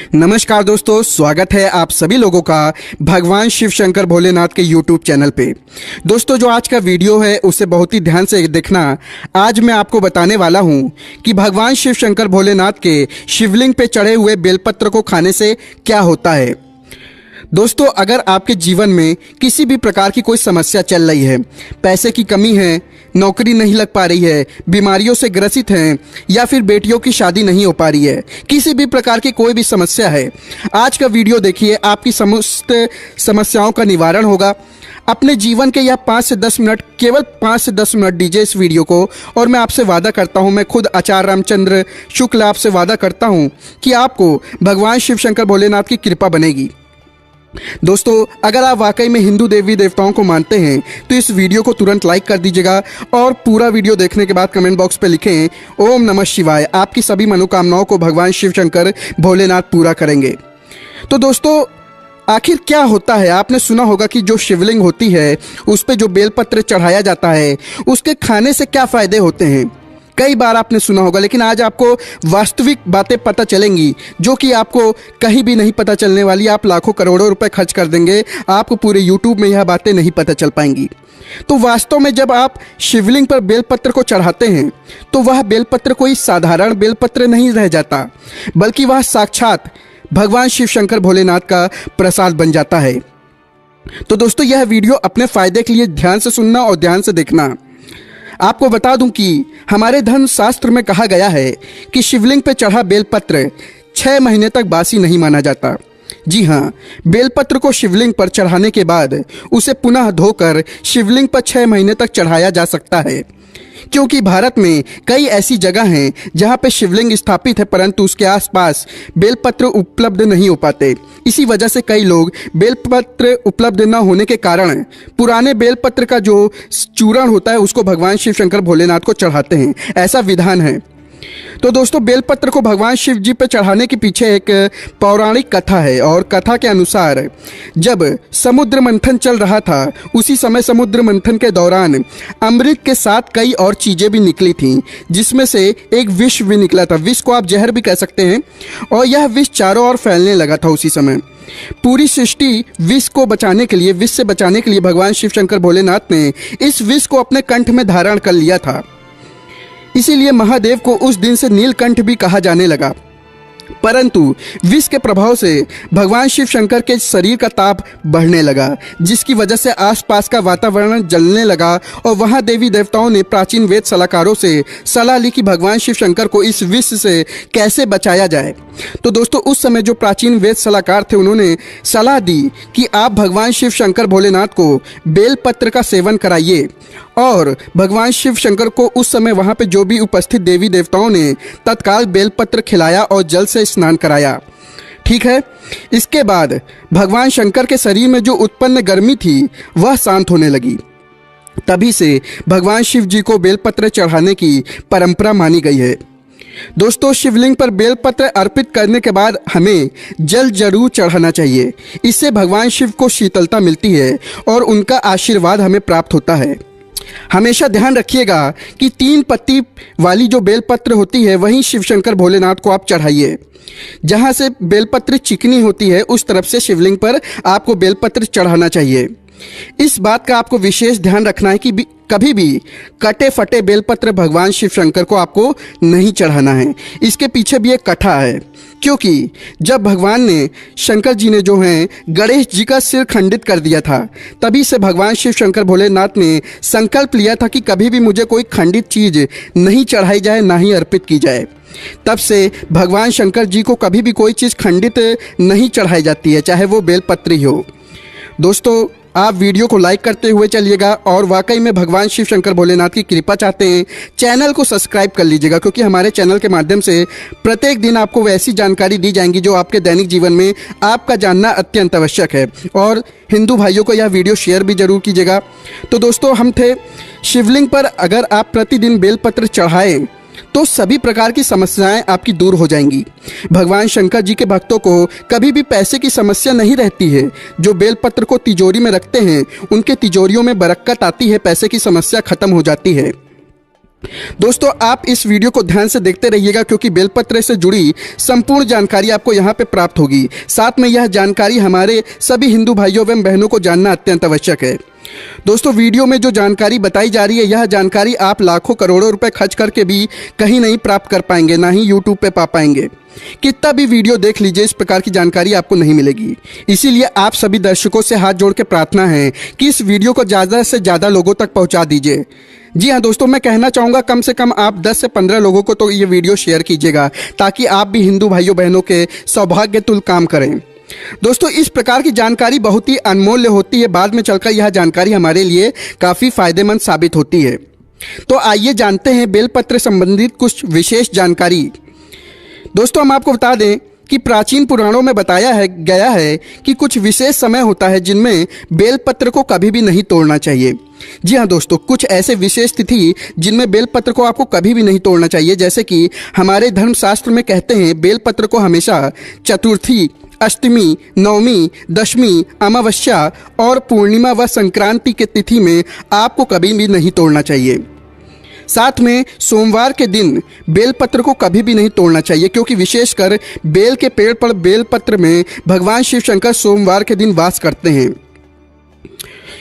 नमस्कार दोस्तों, स्वागत है आप सभी लोगों का भगवान शिव शंकर भोलेनाथ के YouTube चैनल पे। दोस्तों, जो आज का वीडियो है उसे बहुत ही ध्यान से देखना। आज मैं आपको बताने वाला हूं कि भगवान शिव शंकर भोलेनाथ के शिवलिंग पे चढ़े हुए बेलपत्र को खाने से क्या होता है। दोस्तों, अगर आपके जीवन में किसी भी प्रकार की कोई समस्या चल रही है, पैसे की कमी है, नौकरी नहीं लग पा रही है, बीमारियों से ग्रसित हैं या फिर बेटियों की शादी नहीं हो पा रही है, किसी भी प्रकार की कोई भी समस्या है, आज का वीडियो देखिए, आपकी समस्त समस्याओं का निवारण होगा। अपने जीवन के यह 5 से 10 मिनट, केवल 5 से 10 मिनट दीजिए इस वीडियो को, और मैं आपसे वादा करता हूं, मैं खुद आचार्य रामचंद्र शुक्ल आपसे वादा करता हूं कि आपको भगवान शिव शंकर भोलेनाथ की कृपा बनेगी। दोस्तों, अगर आप वाकई में हिंदू देवी देवताओं को मानते हैं तो इस वीडियो को तुरंत लाइक कर दीजिएगा और पूरा वीडियो देखने के बाद कमेंट बॉक्स पे लिखें ओम नमः शिवाय। आपकी सभी मनोकामनाओं को भगवान शिव शंकर भोलेनाथ पूरा करेंगे। तो दोस्तों, आखिर क्या होता है? आपने सुना होगा कि जो शिवलिंग होती है उस पर जो बेलपत्र चढ़ाया जाता है उसके खाने से क्या फायदे होते हैं, कई बार आपने सुना होगा, लेकिन आज आपको वास्तविक बातें पता चलेंगी जो कि आपको कहीं भी नहीं पता चलने वाली। आप लाखों करोड़ों रुपए खर्च कर देंगे, आपको पूरे YouTube में यह बातें नहीं पता चल पाएंगी। तो वास्तव में जब आप शिवलिंग पर बेलपत्र को चढ़ाते हैं तो वह बेलपत्र कोई साधारण बेलपत्र नहीं रह जाता, बल्कि वह साक्षात भगवान शिव शंकर भोलेनाथ का प्रसाद बन जाता है। तो दोस्तों, यह वीडियो अपने फायदे के लिए ध्यान से सुनना और ध्यान से देखना। आपको बता दूं कि हमारे धर्म शास्त्र में कहा गया है कि शिवलिंग पे चढ़ा बेलपत्र 6 महीने तक बासी नहीं माना जाता। जी हाँ, बेलपत्र को शिवलिंग पर चढ़ाने के बाद उसे पुनः धोकर शिवलिंग पर 6 महीने तक चढ़ाया जा सकता है, क्योंकि भारत में कई ऐसी जगह हैं जहां पे शिवलिंग स्थापित है परंतु उसके आसपास बेलपत्र उपलब्ध नहीं हो पाते। इसी वजह से कई लोग बेलपत्र उपलब्ध न होने के कारण पुराने बेलपत्र का जो चूर्ण होता है उसको भगवान शिव शंकर भोलेनाथ को चढ़ाते हैं, ऐसा विधान है। तो दोस्तों, बेलपत्र को भगवान शिव जी पर चढ़ाने के पीछे एक पौराणिक कथा है, और कथा के अनुसार जब समुद्र मंथन चल रहा था उसी समय समुद्र मंथन के दौरान अमृत के साथ कई और चीज़ें भी निकली थीं, जिसमें से एक विष भी निकला था। विष को आप जहर भी कह सकते हैं, और यह विष चारों ओर फैलने लगा था। उसी समय पूरी सृष्टि विष को बचाने के लिए, विष से बचाने के लिए भगवान शिव शंकर भोलेनाथ ने इस विष को अपने कंठ में धारण कर लिया था। इसीलिए महादेव को उस दिन से नीलकंठ भी कहा जाने लगा। परंतु विष के प्रभाव से भगवान शिव शंकर के शरीर का ताप बढ़ने लगा, जिसकी वजह से आसपास का वातावरण जलने लगा, और वहां देवी देवताओं ने प्राचीन वेद सलाहकारों से सलाह ली कि भगवान शिव शंकर को इस विष से कैसे बचाया जाए। तो दोस्तों, उस समय जो प्राचीन वेद सलाहकार थे उन्होंने सलाह दी कि आप भगवान शिव शंकर भोलेनाथ को बेलपत्र का सेवन कराइए, और भगवान शिव शंकर को उस समय वहां पे जो भी उपस्थित देवी देवताओं ने तत्काल बेलपत्र खिलाया और जल से स्नान कराया। ठीक है, इसके बाद भगवान शंकर के शरीर में जो उत्पन्न गर्मी थी वह शांत होने लगी। तभी से भगवान शिव जी को बेलपत्र चढ़ाने की परंपरा मानी गई है। दोस्तों, शिवलिंग पर बेलपत्र अर्पित करने के बाद हमें जल जरूर चढ़ाना चाहिए। इससे भगवान शिव को शीतलता मिलती है और उनका आशीर्वाद हमें प्राप्त होता है। हमेशा ध्यान रखिएगा कि 3 पत्ती वाली जो बेलपत्र होती है वहीं शिव शंकर भोलेनाथ को आप चढ़ाइए। जहां से बेलपत्र चिकनी होती है उस तरफ से शिवलिंग पर आपको बेलपत्र चढ़ाना चाहिए। इस बात का आपको विशेष ध्यान रखना है कि कभी भी कटे फटे बेलपत्र भगवान शिव शंकर को आपको नहीं चढ़ाना है। इसके पीछे भी एक कथा है, क्योंकि जब भगवान ने, शंकर जी ने जो हैं गणेश जी का सिर खंडित कर दिया था, तभी से भगवान शिव शंकर भोलेनाथ ने संकल्प लिया था कि कभी भी मुझे कोई खंडित चीज़ नहीं चढ़ाई जाए, ना ही अर्पित की जाए। तब से भगवान शंकर जी को कभी भी कोई चीज़ खंडित नहीं चढ़ाई जाती है, चाहे वो बेलपत्र ही हो। दोस्तों, आप वीडियो को लाइक करते हुए चलिएगा, और वाकई में भगवान शिव शंकर भोलेनाथ की कृपा चाहते हैं चैनल को सब्सक्राइब कर लीजिएगा, क्योंकि हमारे चैनल के माध्यम से प्रत्येक दिन आपको वैसी जानकारी दी जाएंगी जो आपके दैनिक जीवन में आपका जानना अत्यंत आवश्यक है। और हिंदू भाइयों को यह वीडियो शेयर भी जरूर कीजिएगा। तो दोस्तों, हम थे शिवलिंग पर अगर आप प्रतिदिन बेलपत्र चढ़ाएं तो सभी प्रकार की समस्याएं आपकी दूर हो जाएंगी। भगवान शंकर जी के भक्तों को कभी भी पैसे की समस्या नहीं रहती है। जो बेलपत्र को तिजोरी में रखते हैं उनके तिजोरियों में बरकत आती है, पैसे की समस्या खत्म हो जाती है। दोस्तों आप इस वीडियो को ध्यान से देखते रहिएगा क्योंकि बेलपत्र से जुड़ी संपूर्ण जानकारी आपको यहाँ पे प्राप्त होगी। साथ में यह जानकारी हमारे सभी हिंदू भाइयों एवं बहनों को जानना अत्यंत आवश्यक है। दोस्तों वीडियो में जो जानकारी बताई जा रही है यह जानकारी आप लाखों करोड़ों रुपए खर्च करके भी कहीं नहीं प्राप्त कर पाएंगे, ना ही यूट्यूब पे पा पाएंगे। कितना भी वीडियो देख लीजिए इस प्रकार की जानकारी आपको नहीं मिलेगी। इसीलिए आप सभी दर्शकों से हाथ जोड़ के प्रार्थना है कि इस वीडियो को ज़्यादा से ज़्यादा लोगों तक पहुंचा दीजिए। जी हाँ दोस्तों, मैं कहना चाहूँगा कम से कम आप 10 से 15 लोगों को तो ये वीडियो शेयर कीजिएगा ताकि आप भी हिंदू भाइयों बहनों के सौभाग्य तुल्य काम करें। दोस्तों इस प्रकार की जानकारी बहुत ही अनमोल्य होती है, बाद में चलकर यह जानकारी हमारे लिए काफ़ी फायदेमंद साबित होती है। तो आइए जानते हैं बेलपत्र संबंधित कुछ विशेष जानकारी। दोस्तों हम आपको बता दें कि प्राचीन पुराणों में बताया गया है कि कुछ विशेष समय होता है जिनमें बेलपत्र को कभी भी नहीं तोड़ना चाहिए। जी हाँ दोस्तों, कुछ ऐसे विशेष तिथि जिनमें बेलपत्र को आपको कभी भी नहीं तोड़ना चाहिए, जैसे कि हमारे धर्मशास्त्र में कहते हैं बेलपत्र को हमेशा चतुर्थी, अष्टमी, नवमी, दशमी, अमावस्या और पूर्णिमा व संक्रांति के तिथि में आपको कभी भी नहीं तोड़ना चाहिए। साथ में सोमवार के दिन बेलपत्र को कभी भी नहीं तोड़ना चाहिए क्योंकि विशेषकर बेल के पेड़ पर बेलपत्र में भगवान शिव शंकर सोमवार के दिन वास करते हैं।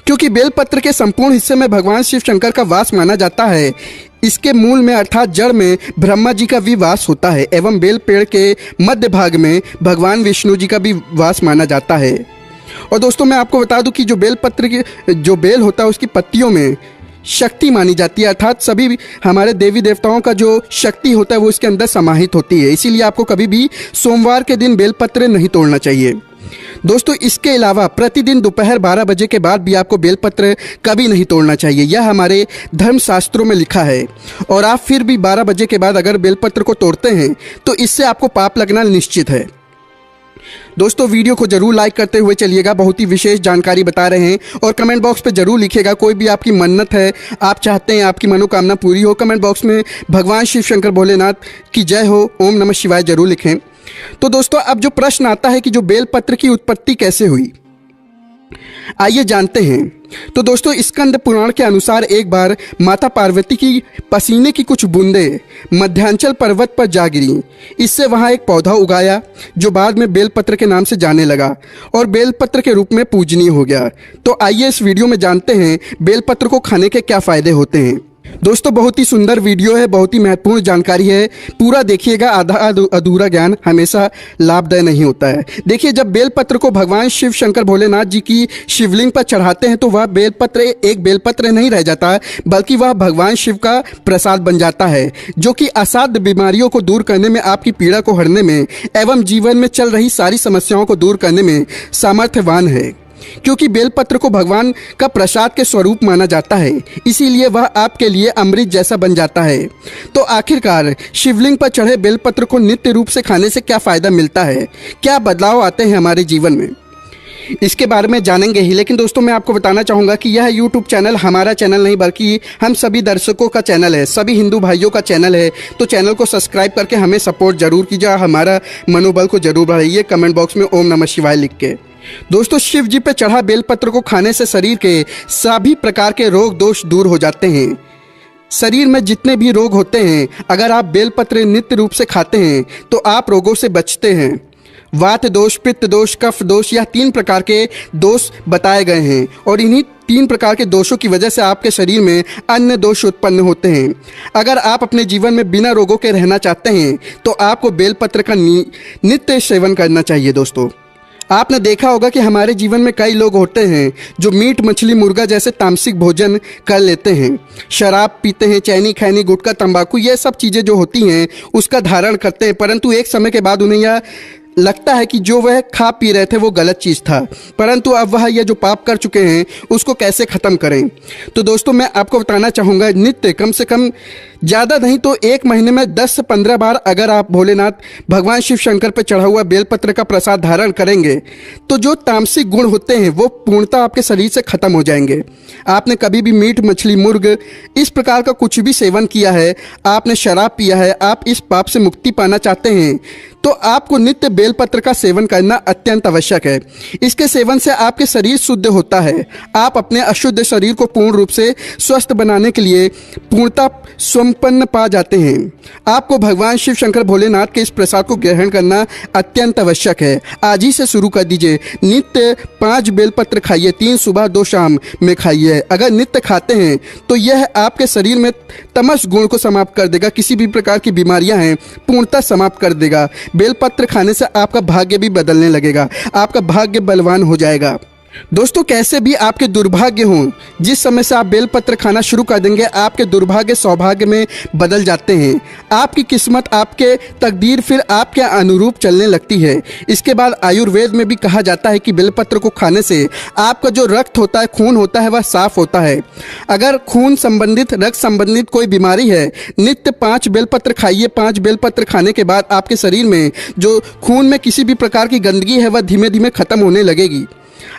क्योंकि बेलपत्र के संपूर्ण हिस्से में भगवान शिव शंकर का वास माना जाता है, इसके मूल में अर्थात जड़ में ब्रह्मा जी का भी वास होता है एवं बेल पेड़ के मध्य भाग में भगवान विष्णु जी का भी वास माना जाता है। और दोस्तों मैं आपको बता दूं कि जो बेलपत्र की जो बेल होता है उसकी पत्तियों में शक्ति मानी जाती है, अर्थात सभी हमारे देवी देवताओं का जो शक्ति होता है वो इसके अंदर समाहित होती है। इसीलिए आपको कभी भी सोमवार के दिन बेलपत्र नहीं तोड़ना चाहिए। दोस्तों इसके अलावा प्रतिदिन दोपहर 12 बजे के बाद भी आपको बेलपत्र कभी नहीं तोड़ना चाहिए, यह हमारे धर्मशास्त्रों में लिखा है। और आप फिर भी 12 बजे के बाद अगर बेलपत्र को तोड़ते हैं तो इससे आपको पाप लगना निश्चित है। दोस्तों वीडियो को जरूर लाइक करते हुए चलिएगा, बहुत ही विशेष जानकारी बता रहे हैं। और कमेंट बॉक्स पे जरूर लिखिएगा कोई भी आपकी मन्नत है, आप चाहते हैं आपकी मनोकामना पूरी हो, कमेंट बॉक्स में भगवान शिव शंकर भोलेनाथ की जय हो, ओम नमः शिवाय जरूर लिखें। तो दोस्तों अब जो प्रश्न आता है कि जो बेलपत्र की उत्पत्ति कैसे हुई, आइए जानते हैं। तो दोस्तों स्कंद पुराण के अनुसार एक बार माता पार्वती की पसीने की कुछ बूंदें मध्यांचल पर्वत पर जा गिरी। इससे वहां एक पौधा उगाया जो बाद में बेलपत्र के नाम से जाने लगा और बेलपत्र के रूप में पूजनीय हो गया। तो आइए इस वीडियो में जानते हैं बेलपत्र को खाने के क्या फायदे होते हैं। दोस्तों बहुत ही सुंदर वीडियो है, बहुत ही महत्वपूर्ण जानकारी है, पूरा देखिएगा। आधा अधूरा ज्ञान हमेशा लाभदायक नहीं होता है। देखिए जब बेलपत्र को भगवान शिव शंकर भोलेनाथ जी की शिवलिंग पर चढ़ाते हैं तो वह बेलपत्र एक बेलपत्र नहीं रह जाता, बल्कि वह भगवान शिव का प्रसाद बन जाता है, जो कि असाध्य बीमारियों को दूर करने में, आपकी पीड़ा को हरने में एवं जीवन में चल रही सारी समस्याओं को दूर करने में सामर्थ्यवान है। क्योंकि बेलपत्र को भगवान का प्रसाद के स्वरूप माना जाता है, इसीलिए वह आपके लिए अमृत जैसा बन जाता है। तो आखिरकार शिवलिंग पर चढ़े बेलपत्र को नित्य रूप से खाने से क्या फायदा मिलता है, क्या बदलाव आते हैं हमारे जीवन में, इसके बारे में जानेंगे ही। लेकिन दोस्तों मैं आपको बताना चाहूँगा कि यह यूट्यूब चैनल हमारा चैनल नहीं बल्कि हम सभी दर्शकों का चैनल है, सभी हिंदू भाइयों का चैनल है। तो चैनल को सब्सक्राइब करके हमें सपोर्ट जरूर कीजिए, हमारा मनोबल को जरूर बढ़ाइए कमेंट बॉक्स में ओम नमः शिवाय लिख के। दोस्तों शिव जी पे चढ़ा बेलपत्र को खाने से शरीर के सभी प्रकार के रोग दोष दूर हो जाते हैं। शरीर में जितने भी रोग होते हैं अगर आप बेलपत्र नित्य रूप से खाते हैं तो आप रोगों से बचते हैं। वात दोष, पित्त दोष, कफ दोष, यह 3 प्रकार के दोष बताए गए हैं और इन्हीं 3 प्रकार के दोषों की वजह से आपके शरीर में अन्य दोष उत्पन्न होते हैं। अगर आप अपने जीवन में बिना रोगों के रहना चाहते हैं तो आपको बेलपत्र का नित्य सेवन करना चाहिए। दोस्तों आपने देखा होगा कि हमारे जीवन में कई लोग होते हैं जो मीट, मछली, मुर्गा जैसे तामसिक भोजन कर लेते हैं, शराब पीते हैं, चैनी, खैनी, गुटखा, तंबाकू, ये सब चीज़ें जो होती हैं उसका धारण करते हैं, परंतु एक समय के बाद उन्हें यह लगता है कि जो वह खा पी रहे थे वो गलत चीज़ था, परंतु अब वह यह जो पाप कर चुके हैं उसको कैसे ख़त्म करें। तो दोस्तों मैं आपको बताना चाहूँगा नित्य कम से कम ज़्यादा नहीं तो 1 महीने में 10 से 15 बार अगर आप भोलेनाथ भगवान शिव शंकर पर चढ़ा हुआ बेलपत्र का प्रसाद धारण करेंगे तो जो तामसिक गुण होते हैं वो पूर्णतः आपके शरीर से खत्म हो जाएंगे। आपने कभी भी मीट, मछली, मुर्ग इस प्रकार का कुछ भी सेवन किया है, आपने शराब पिया है, आप इस पाप से मुक्ति पाना चाहते हैं तो आपको नित्य बेलपत्र का सेवन करना अत्यंत आवश्यक है। इसके सेवन से आपके शरीर शुद्ध होता है। आप अपने अशुद्ध शरीर को पूर्ण रूप से स्वस्थ बनाने के लिए पूर्णता संपन्न पा जाते हैं। आपको भगवान शिव शंकर भोलेनाथ के इस प्रसाद को ग्रहण करना अत्यंत आवश्यक है। आज ही से शुरू कर दीजिए। नित्य 5 बेलपत्र खाइए, 3 सुबह 2 शाम में खाइए। अगर नित्य खाते हैं तो यह आपके शरीर में तमस गुण को समाप्त कर देगा। किसी भी प्रकार की बीमारियां हैं पूर्णतः समाप्त कर देगा। बेलपत्र खाने से आपका भाग्य भी बदलने लगेगा, आपका भाग्य बलवान हो जाएगा। दोस्तों, कैसे भी आपके दुर्भाग्य हों, जिस समय से आप बेलपत्र खाना शुरू कर देंगे आपके दुर्भाग्य सौभाग्य में बदल जाते हैं। आपकी किस्मत, आपके तकदीर फिर आपके अनुरूप चलने लगती है। इसके बाद आयुर्वेद में भी कहा जाता है कि बेलपत्र को खाने से आपका जो रक्त होता है, खून होता है, वह साफ होता है। अगर खून संबंधित, रक्त संबंधित कोई बीमारी है, नित्य 5 बेलपत्र खाइए। 5 बेलपत्र खाने के बाद आपके शरीर में जो खून में किसी भी प्रकार की गंदगी है वह धीमे धीमे खत्म होने लगेगी।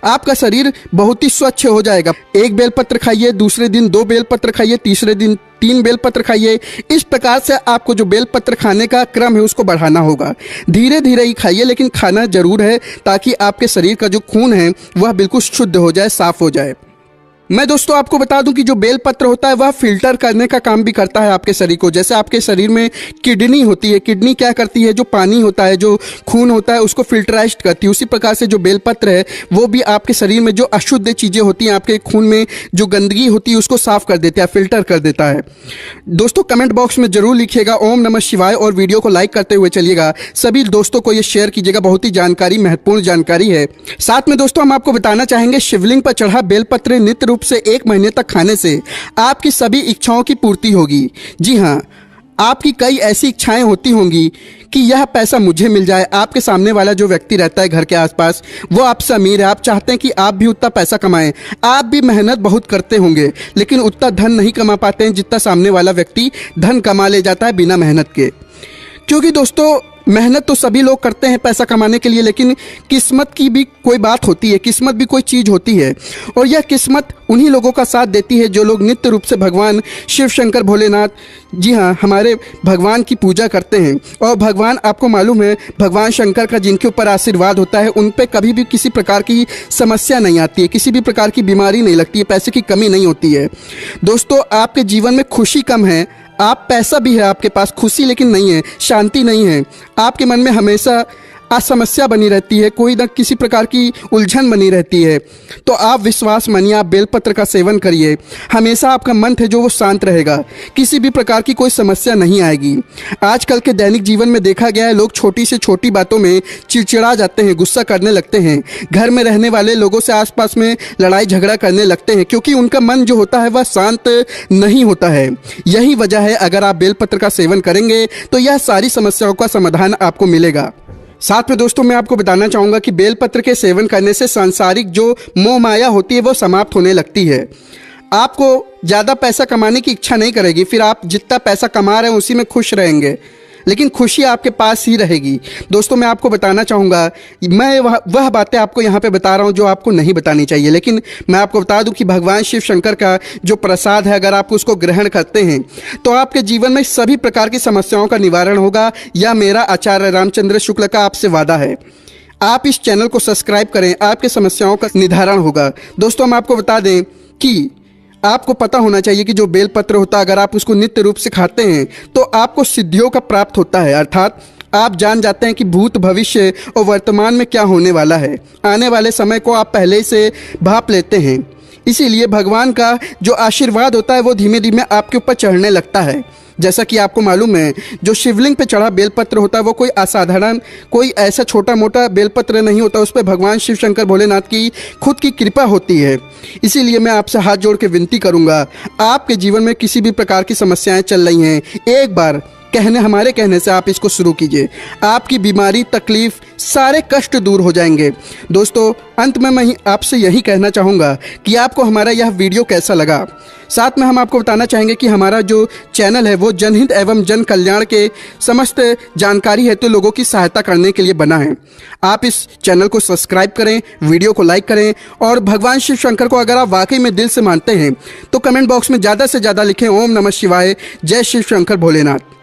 आपका शरीर बहुत ही स्वच्छ हो जाएगा। 1 बेलपत्र खाइए, दूसरे दिन 2 बेलपत्र खाइए, तीसरे दिन 3 बेलपत्र खाइए। इस प्रकार से आपको जो बेलपत्र खाने का क्रम है उसको बढ़ाना होगा। धीरे धीरे ही खाइए, लेकिन खाना जरूर है ताकि आपके शरीर का जो खून है वह बिल्कुल शुद्ध हो जाए, साफ हो जाए। मैं दोस्तों आपको बता दूं कि जो बेलपत्र होता है वह फिल्टर करने का काम भी करता है आपके शरीर को। जैसे आपके शरीर में किडनी होती है, किडनी क्या करती है, जो पानी होता है, जो खून होता है, उसको फिल्टराइज्ड करती है। उसी प्रकार से जो बेलपत्र है वो भी आपके शरीर में जो अशुद्ध चीज़ें होती हैं, आपके खून में जो गंदगी होती है उसको साफ कर देता है, फिल्टर कर देता है। दोस्तों, कमेंट बॉक्स में जरूर लिखिएगा ओम नमः शिवाय और वीडियो को लाइक करते हुए चलिएगा। सभी दोस्तों को ये शेयर कीजिएगा, बहुत ही जानकारी, महत्वपूर्ण जानकारी है। साथ में दोस्तों हम आपको बताना चाहेंगे, शिवलिंग पर चढ़ा बेलपत्र नित्य रूप से 1 महीने तक खाने से आपकी सभी इच्छाओं की पूर्ति होगी। जी हाँ, आपकी कई ऐसी इच्छाएं होती होंगी कि यह पैसा मुझे मिल जाए। आपके सामने वाला जो व्यक्ति रहता है घर के आसपास, वो आपसे अमीर है, आप चाहते हैं कि आप भी उतना पैसा कमाएं। आप भी मेहनत बहुत करते होंगे लेकिन उतना धन नहीं कमा पाते हैं जितना सामने वाला व्यक्ति धन कमा ले जाता है बिना मेहनत के। क्योंकि दोस्तों, मेहनत तो सभी लोग करते हैं पैसा कमाने के लिए, लेकिन किस्मत की भी कोई बात होती है, किस्मत भी कोई चीज़ होती है। और यह किस्मत उन्हीं लोगों का साथ देती है जो लोग नित्य रूप से भगवान शिव शंकर भोलेनाथ, जी हाँ, हमारे भगवान की पूजा करते हैं। और भगवान, आपको मालूम है, भगवान शंकर का जिनके ऊपर आशीर्वाद होता है उन पे कभी भी किसी प्रकार की समस्या नहीं आती है, किसी भी प्रकार की बीमारी नहीं लगती है, पैसे की कमी नहीं होती है। दोस्तों, आपके जीवन में खुशी कम है, आप पैसा भी है आपके पास, खुशी लेकिन नहीं है, शांति नहीं है। आपके मन में हमेशा समस्या बनी रहती है, कोई न किसी प्रकार की उलझन बनी रहती है। तो आप विश्वास मानिए, आप बेलपत्र का सेवन करिए, हमेशा आपका मन है जो वो शांत रहेगा, किसी भी प्रकार की कोई समस्या नहीं आएगी। आजकल के दैनिक जीवन में देखा गया है, लोग छोटी से छोटी बातों में चिड़चिड़ा जाते हैं, गुस्सा करने लगते हैं, घर में रहने वाले लोगों से आसपास में लड़ाई झगड़ा करने लगते हैं, क्योंकि उनका मन जो होता है वह शांत नहीं होता है। यही वजह है, अगर आप बेलपत्र का सेवन करेंगे तो यह सारी समस्याओं का समाधान आपको मिलेगा। साथ में दोस्तों मैं आपको बताना चाहूँगा कि बेलपत्र के सेवन करने से सांसारिक जो मोह माया होती है वो समाप्त होने लगती है। आपको ज़्यादा पैसा कमाने की इच्छा नहीं करेगी, फिर आप जितना पैसा कमा रहे हैं उसी में खुश रहेंगे, लेकिन खुशी आपके पास ही रहेगी। दोस्तों, मैं आपको बताना चाहूँगा, मैं वह बातें आपको यहाँ पे बता रहा हूँ जो आपको नहीं बतानी चाहिए, लेकिन मैं आपको बता दूँ कि भगवान शिव शंकर का जो प्रसाद है, अगर आप उसको ग्रहण करते हैं तो आपके जीवन में सभी प्रकार की समस्याओं का निवारण होगा। यह मेरा आचार्य रामचंद्र शुक्ल का आपसे वादा है। आप इस चैनल को सब्सक्राइब करें, आपके समस्याओं का निधारण होगा। दोस्तों, हम आपको बता दें कि आपको पता होना चाहिए कि जो बेलपत्र होता है, अगर आप उसको नित्य रूप से खाते हैं तो आपको सिद्धियों का प्राप्त होता है। अर्थात आप जान जाते हैं कि भूत, भविष्य और वर्तमान में क्या होने वाला है। आने वाले समय को आप पहले से भाप लेते हैं। इसीलिए भगवान का जो आशीर्वाद होता है वो धीमे धीमे आपके ऊपर चढ़ने लगता है। जैसा कि आपको मालूम है, जो शिवलिंग पे चढ़ा बेलपत्र होता है वो कोई असाधारण, कोई ऐसा छोटा मोटा बेलपत्र नहीं होता, उस पर भगवान शिव शंकर भोलेनाथ की खुद की कृपा होती है। इसीलिए मैं आपसे हाथ जोड़ के विनती करूंगा, आपके जीवन में किसी भी प्रकार की समस्याएं चल रही हैं, एक बार हमारे कहने से आप इसको शुरू कीजिए, आपकी बीमारी, तकलीफ, सारे कष्ट दूर हो जाएंगे। दोस्तों, अंत में मैं आपसे यही कहना चाहूँगा कि आपको हमारा यह वीडियो कैसा लगा। साथ में हम आपको बताना चाहेंगे कि हमारा जो चैनल है वो जनहित एवं जन कल्याण के समस्त जानकारी हेतु लोगों की सहायता करने के लिए बना है। आप इस चैनल को सब्सक्राइब करें, वीडियो को लाइक करें और भगवान शिव शंकर को अगर आप वाकई में दिल से मानते हैं तो कमेंट बॉक्स में ज़्यादा से ज़्यादा लिखें ओम नमः शिवाय, जय शिव शंकर भोलेनाथ।